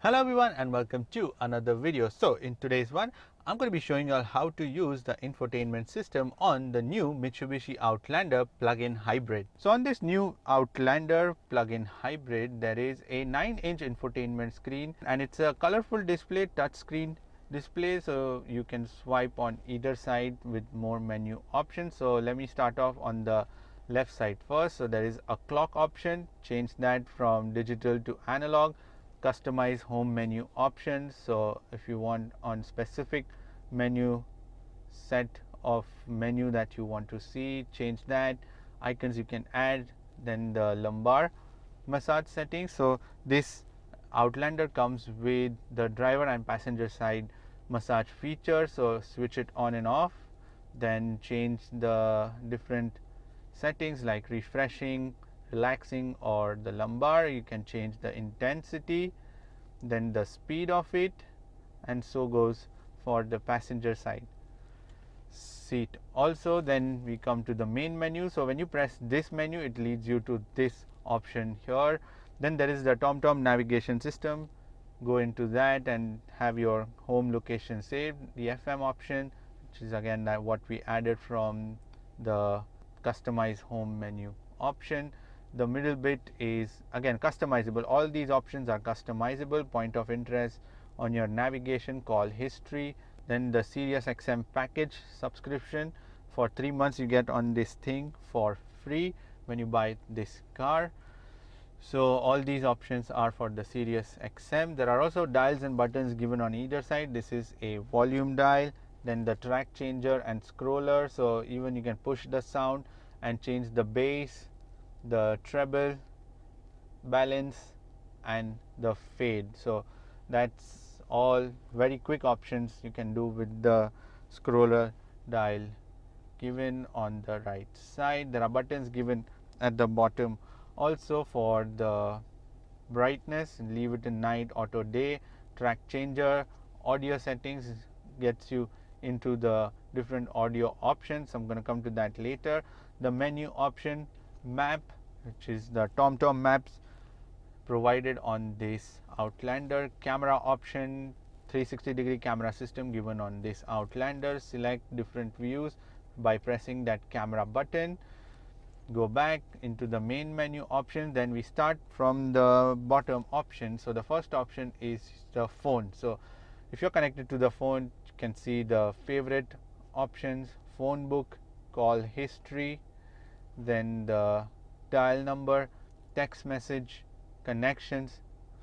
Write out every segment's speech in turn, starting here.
Hello everyone and welcome to another video. So in today's one, I'm going to be showing you all how to use the infotainment system on the new Mitsubishi Outlander plug-in hybrid. So on this new Outlander plug-in hybrid, there is a 9-inch infotainment screen and it's a colorful display, touchscreen display, so you can swipe on either side with more menu options. So let me start off on the left side first. So there is a clock option, change that from digital to analog. Customize home menu options, so if you want on specific menu set of menu that you want to see, change that. Icons you can add. Then the lumbar massage settings. So this Outlander comes with the driver and passenger side massage feature, so switch it on and off. Then change the different settings like refreshing, relaxing, or the lumbar. You can change the intensity, then the speed of it, and so goes for the passenger side seat also. Then we come to the main menu. So when you press this menu, it leads you to this option here. Then there is the TomTom navigation system. Go into that and have your home location saved. The FM option, which is again that what we added from the customize home menu option. The middle bit is again customizable. All these options are customizable. Point of interest on your navigation, call history. Then the Sirius XM package subscription, for 3 months you get on this thing for free when you buy this car. So all these options are for the Sirius XM. There are also dials and buttons given on either side. This is a volume dial, then the track changer and scroller, so even you can push the sound and change the bass, the treble, balance, and the fade. So that's all very quick options you can do with the scroller dial given on the right side. There are buttons given at the bottom also for the brightness, leave it in night, auto day, track changer, audio settings gets you into the different audio options. I'm going to come to that later. The menu option, map, which is the TomTom maps provided on this Outlander. Camera option, 360-degree camera system given on this Outlander. Select different views by pressing that camera button. Go back into the main menu option. Then we start from the bottom option. So the first option is the phone. So if you're connected to the phone, you can see the favorite options, phone book, call history, then the dial number, text message, connections,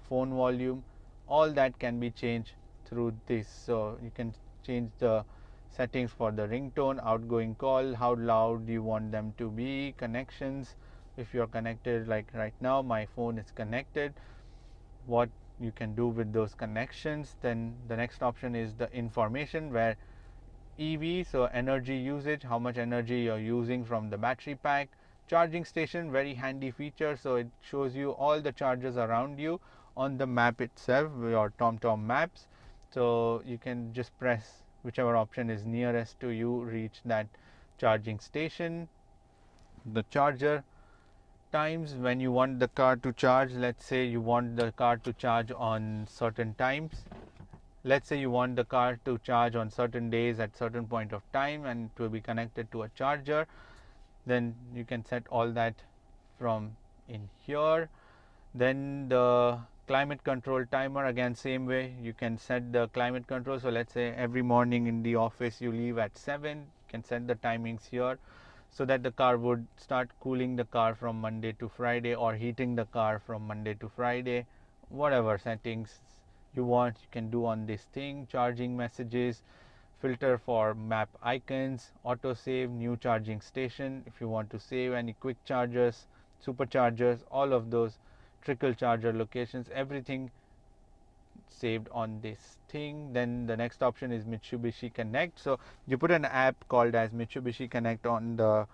phone volume. All that can be changed through this. So you can change the settings for the ringtone, outgoing call, how loud you want them to be, connections, if you're connected, like right now my phone is connected, what you can do with those connections. Then the next option is the information, where EV, so energy usage, how much energy you're using from the battery pack. Charging station, very handy feature, so it shows you all the chargers around you on the map itself, your TomTom maps. So you can just press whichever option is nearest to you, reach that charging station. The charger times, when you want the car to charge, let's say you want the car to charge on certain times. Let's say you want the car to charge on certain days at certain point of time and to be connected to a charger, then you can set all that from in here. Then the climate control timer, again same way, you can set the climate control. So let's say every morning in the office you leave at 7, you can set the timings here so that the car would start cooling the car from Monday to Friday, or heating the car from Monday to Friday. Whatever settings you want, you can do on this thing. Charging messages, filter for map icons, auto save, new charging station, if you want to save any quick chargers, superchargers, all of those trickle charger locations, everything saved on this thing. Then the next option is Mitsubishi Connect. So you put an app called as Mitsubishi Connect on the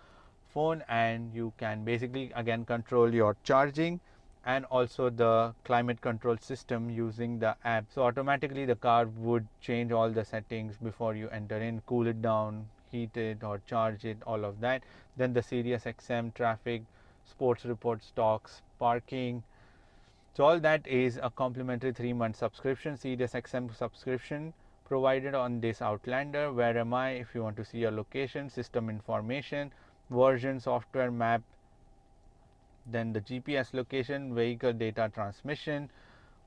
phone and you can basically again control your charging and also the climate control system using the app. So automatically the car would change all the settings before you enter in, cool it down, heat it or charge it, all of that. Then the Sirius XM, traffic, sports report, stocks, parking, So all that is a complimentary 3-month subscription, Sirius XM subscription provided on this Outlander. Where am I? If you want to see your location, system information, version, software, map, then the GPS location, vehicle data transmission,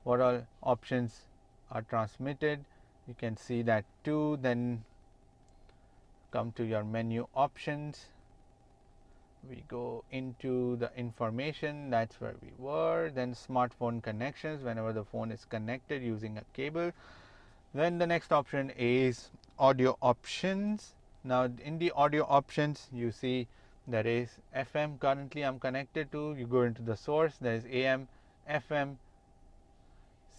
what all options are transmitted. You can see that too. Then come to your menu options. We go into the information, that's where we were. Then smartphone connections, whenever the phone is connected using a cable. Then the next option is audio options. Now in the audio options, you see there is FM. Currently I'm connected to. You go into the source, there is AM, FM,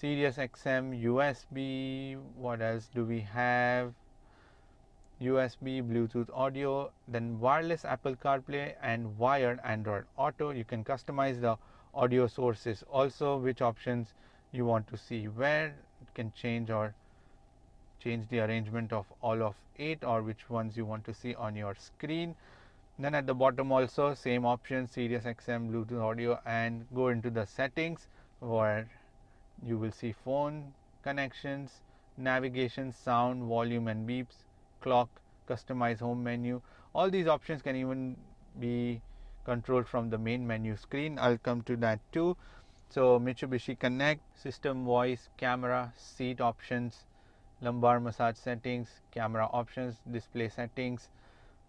Sirius XM, USB. What else do we have? USB, Bluetooth audio, then wireless Apple CarPlay and wired Android Auto. You can customize the audio sources also, which options you want to see where. You can change the arrangement of all of 8 or which ones you want to see on your screen. Then at the bottom also same option, Sirius XM, Bluetooth audio, and go into the settings where you will see phone connections, navigation, sound, volume and beeps, clock, customize home menu. All these options can even be controlled from the main menu screen. I'll come to that too. So Mitsubishi Connect, system, voice, camera, seat options, lumbar massage settings, camera options, display settings,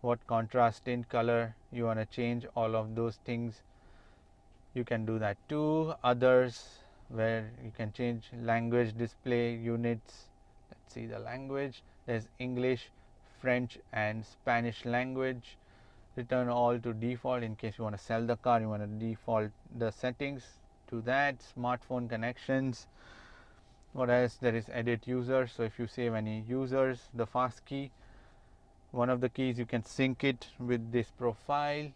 what contrast, tint, color you want to change, all of those things you can do that too. Others, where you can change language, display units. Let's see the language. There's English, French and Spanish language. Return all to default in case you want to sell the car, you want to default the settings to that. Smartphone connections. What else? There is edit user. So if you save any users, the fast key, one of the keys, you can sync it with this profile.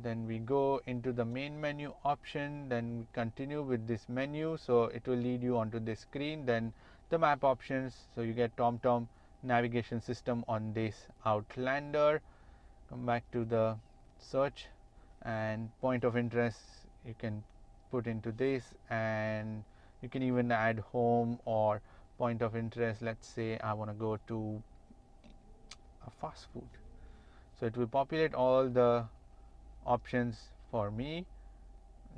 Then we go into the main menu option, then we continue with this menu, so it will lead you onto this screen. Then the map options, so you get TomTom navigation system on this Outlander. Come back to the search, and point of interest you can put into this, and you can even add home or point of interest. Let's say I want to go to a fast food, so it will populate all the options for me.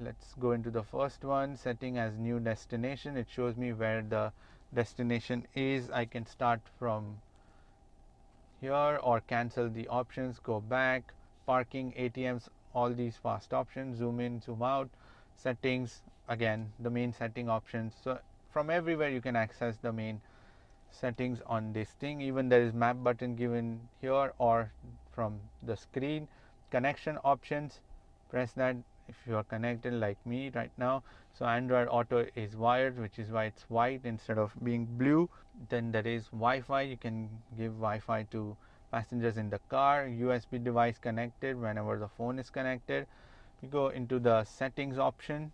Let's go into the first one, setting as new destination. It shows me where the destination is. I can start from here or cancel the options, go back, parking, ATMs, all these fast options, zoom in, zoom out, settings, again the main setting options. So from everywhere you can access the main settings on this thing. Even there is map button given here or from the screen. Connection options, press that if you are connected like me right now. So Android Auto is wired, which is why it's white instead of being blue. Then there is Wi-Fi. You can give Wi-Fi to passengers in the car. USB device connected whenever the phone is connected. You go into the settings option,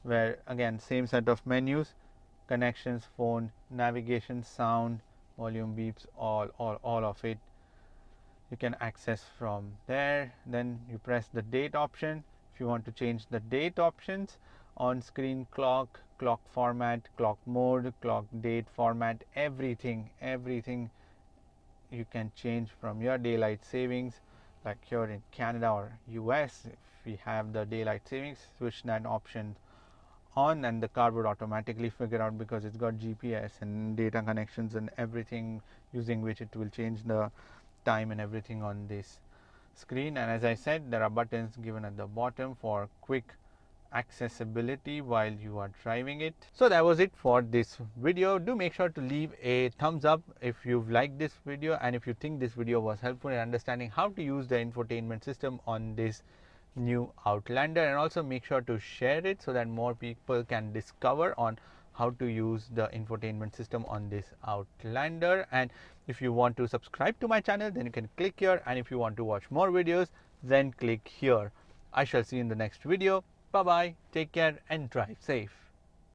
where again same set of menus, connections, phone, navigation, sound, volume, beeps, all of it you can access from there. Then you press the date option if you want to change the date options. On screen clock, clock format, clock mode, clock date format, everything you can change from your daylight savings. Like here in Canada or US, if we have the daylight savings, switch that option on and the car would automatically figure out, because it's got GPS and data connections and everything, using which it will change the time and everything on this screen. And as I said, there are buttons given at the bottom for quick accessibility while you are driving it. So that was it for this video. Do make sure to leave a thumbs up if you've liked this video, and if you think this video was helpful in understanding how to use the infotainment system on this new Outlander, and also make sure to share it so that more people can discover on how to use the infotainment system on this Outlander. And if you want to subscribe to my channel, then you can click here, and if you want to watch more videos, then click here. I shall see you in the next video. Bye bye, take care and drive safe.